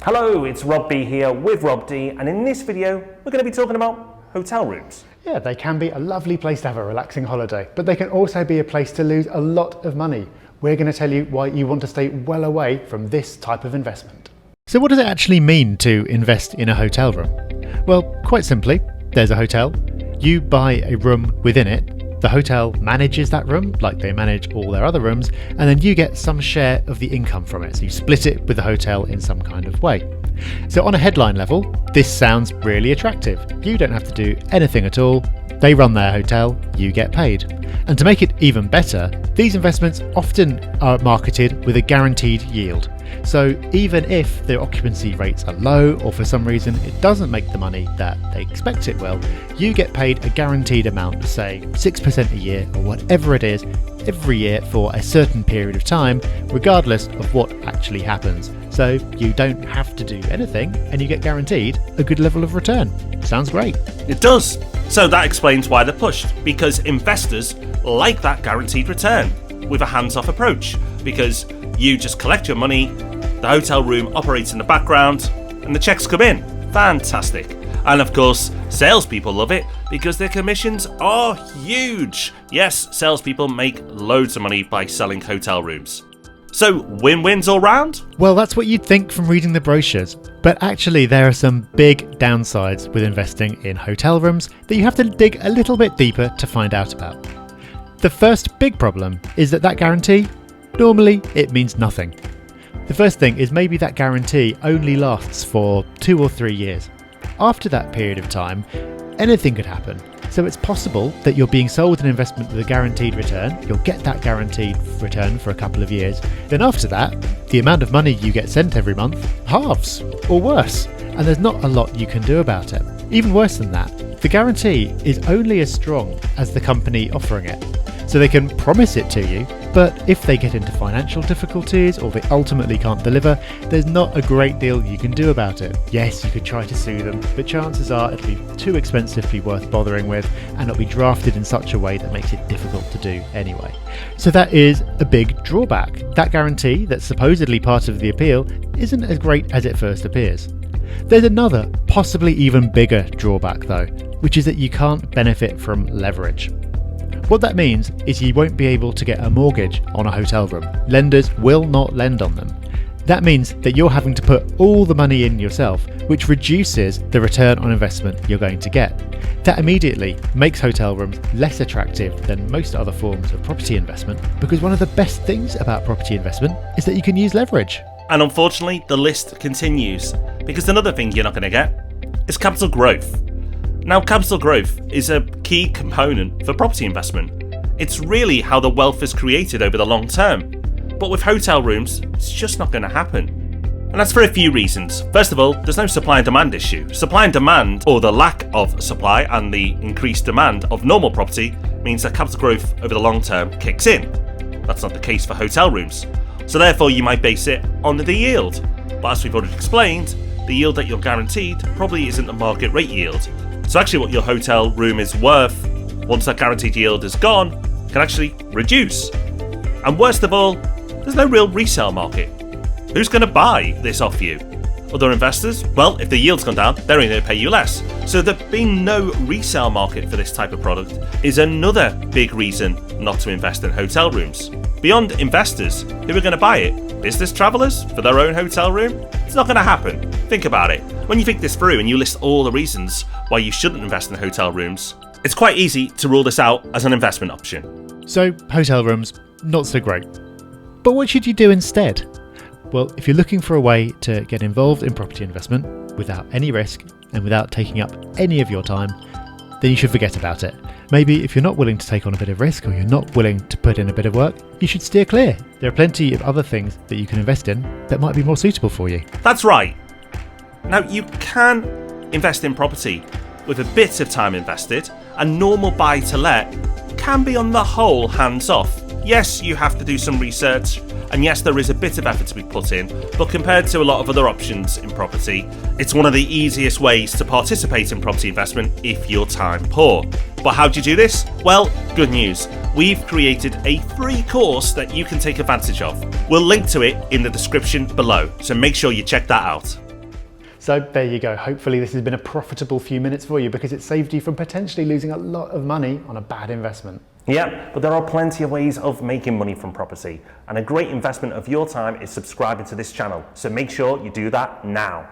Hello, it's Rob B here with Rob D, and in this video we're going to be talking about hotel rooms. Yeah, they can be a lovely place to have a relaxing holiday, but they can also be a place to lose a lot of money. We're going to tell you why you want to stay well away from this type of investment. So what does it actually mean to invest in a hotel room? Well, quite simply, there's a hotel, you buy a room within it, the hotel manages that room like they manage all their other rooms, and then you get some share of the income from it. So you split it with the hotel in some kind of way. So on a headline level, this sounds really attractive. You don't have to do anything at all. They run their hotel, you get paid. And to make it even better, these investments often are marketed with a guaranteed yield. So even if their occupancy rates are low or for some reason it doesn't make the money that they expect it will, you get paid a guaranteed amount, say 6% a year or whatever it is, every year for a certain period of time, regardless of what actually happens. So you don't have to do anything and you get guaranteed a good level of return. Sounds great. It does. So that explains why they're pushed, because investors like that guaranteed return with a hands-off approach, because you just collect your money, the hotel room operates in the background, and the checks come in. Fantastic. And of course, salespeople love it because their commissions are huge. Yes, salespeople make loads of money by selling hotel rooms. So, win-wins all round? Well, that's what you'd think from reading the brochures, but actually there are some big downsides with investing in hotel rooms that you have to dig a little bit deeper to find out about. The first big problem is that guarantee, normally it means nothing. The first thing is maybe that guarantee only lasts for 2 or 3 years. After that period of time, anything could happen. So it's possible that you're being sold an investment with a guaranteed return, you'll get that guaranteed return for a couple of years, then after that, the amount of money you get sent every month halves, or worse, and there's not a lot you can do about it. Even worse than that, the guarantee is only as strong as the company offering it. So they can promise it to you, but if they get into financial difficulties or they ultimately can't deliver, there's not a great deal you can do about it. Yes, you could try to sue them, but chances are it'll be too expensive to be worth bothering with, and it'll be drafted in such a way that makes it difficult to do anyway. So that is a big drawback. That guarantee that's supposedly part of the appeal isn't as great as it first appears. There's another, possibly even bigger drawback though, which is that you can't benefit from leverage. What that means is you won't be able to get a mortgage on a hotel room. Lenders will not lend on them. That means that you're having to put all the money in yourself, which reduces the return on investment you're going to get. That immediately makes hotel rooms less attractive than most other forms of property investment, because one of the best things about property investment is that you can use leverage. And unfortunately, the list continues, because another thing you're not going to get is capital growth. Now, capital growth is a key component for property investment. It's really how the wealth is created over the long term. But with hotel rooms, it's just not going to happen. And that's for a few reasons. First of all, there's no supply and demand issue. Supply and demand, or the lack of supply and the increased demand of normal property, means that capital growth over the long term kicks in. That's not the case for hotel rooms. So therefore, you might base it on the yield. But as we've already explained, the yield that you're guaranteed probably isn't the market rate yield. So actually what your hotel room is worth, once that guaranteed yield is gone, can actually reduce. And worst of all, there's no real resale market. Who's going to buy this off you? Other investors? Well, if the yield's gone down, they're only going to pay you less. So there being no resale market for this type of product is another big reason not to invest in hotel rooms. Beyond investors, who are going to buy it? Business travellers for their own hotel room? It's not going to happen. Think about it. When you think this through and you list all the reasons why you shouldn't invest in hotel rooms, it's quite easy to rule this out as an investment option. So hotel rooms, not so great. But what should you do instead? Well, if you're looking for a way to get involved in property investment without any risk and without taking up any of your time, then you should forget about it. Maybe if you're not willing to take on a bit of risk, or you're not willing to put in a bit of work, you should steer clear. There are plenty of other things that you can invest in that might be more suitable for you. That's right. Now, you can invest in property with a bit of time invested, and normal buy to let can be on the whole hands off. Yes, you have to do some research, and yes, there is a bit of effort to be put in, but compared to a lot of other options in property, it's one of the easiest ways to participate in property investment if you're time poor. But how do you do this? Well, good news. We've created a free course that you can take advantage of. We'll link to it in the description below, so make sure you check that out. So there you go. Hopefully this has been a profitable few minutes for you because it saved you from potentially losing a lot of money on a bad investment. Yeah, but there are plenty of ways of making money from property, and a great investment of your time is subscribing to this channel, so make sure you do that now.